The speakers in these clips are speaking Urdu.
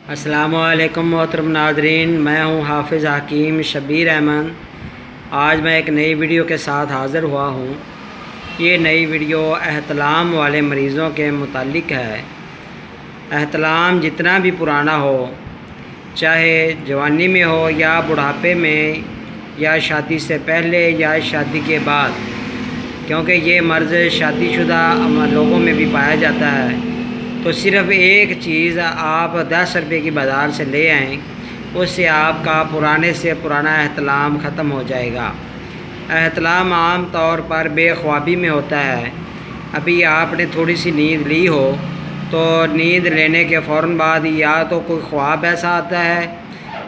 السلام علیکم محترم ناظرین، میں ہوں حافظ حکیم شبیر احمد۔ آج میں ایک نئی ویڈیو کے ساتھ حاضر ہوا ہوں۔ یہ نئی ویڈیو احتلام والے مریضوں کے متعلق ہے۔ احتلام جتنا بھی پرانا ہو، چاہے جوانی میں ہو یا بڑھاپے میں یا شادی سے پہلے یا شادی کے بعد، کیونکہ یہ مرض شادی شدہ لوگوں میں بھی پایا جاتا ہے، تو صرف ایک چیز آپ 10 روپے کی بازار سے لے آئیں، اس سے آپ کا پرانے سے پرانا احتلام ختم ہو جائے گا۔ احتلام عام طور پر بے خوابی میں ہوتا ہے۔ ابھی آپ نے تھوڑی سی نیند لی ہو تو نیند لینے کے فوراً بعد یا تو کوئی خواب ایسا آتا ہے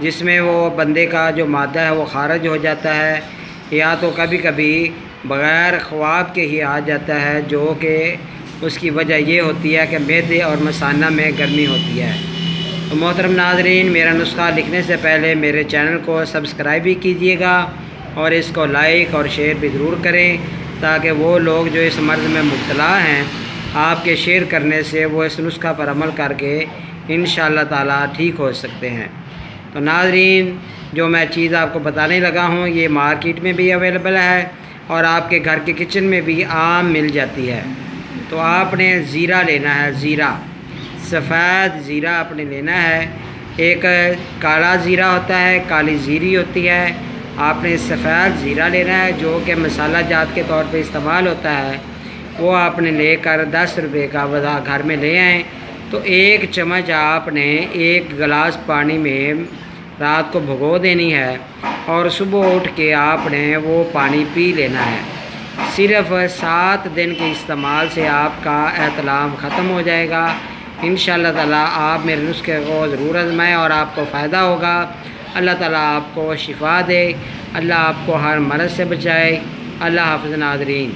جس میں وہ بندے کا جو مادہ ہے وہ خارج ہو جاتا ہے، یا تو کبھی کبھی بغیر خواب کے ہی آ جاتا ہے، جو کہ اس کی وجہ یہ ہوتی ہے کہ معدے اور مثانہ میں گرمی ہوتی ہے۔ تو محترم ناظرین، میرا نسخہ لکھنے سے پہلے میرے چینل کو سبسکرائب بھی کیجیے گا اور اس کو لائک اور شیئر بھی ضرور کریں، تاکہ وہ لوگ جو اس مرض میں مبتلا ہیں، آپ کے شیئر کرنے سے وہ اس نسخہ پر عمل کر کے انشاءاللہ تعالی ٹھیک ہو سکتے ہیں۔ تو ناظرین، جو میں چیز آپ کو بتانے لگا ہوں، یہ مارکیٹ میں بھی اویلیبل ہے اور آپ کے گھر کے کچن میں بھی عام مل جاتی ہے۔ تو آپ نے زیرہ لینا ہے، زیرہ، سفید زیرہ آپ نے لینا ہے۔ ایک کالا زیرہ ہوتا ہے، کالی زیری ہوتی ہے، آپ نے سفید زیرہ لینا ہے جو کہ مسالہ جات کے طور پہ استعمال ہوتا ہے۔ وہ آپ نے لے کر 10 روپے کا گھر میں لے آئیں۔ تو ایک چمچ آپ نے ایک گلاس پانی میں رات کو بھگو دینی ہے اور صبح اٹھ کے آپ نے وہ پانی پی لینا ہے۔ صرف 7 دن کے استعمال سے آپ کا احتلام ختم ہو جائے گا۔ انشاءاللہ تعالی آپ میرے نسخے کو ضرور آزمائیں اور آپ کو فائدہ ہوگا۔ اللہ تعالیٰ آپ کو شفا دے، اللہ آپ کو ہر مرض سے بچائے۔ اللہ حافظ ناظرین۔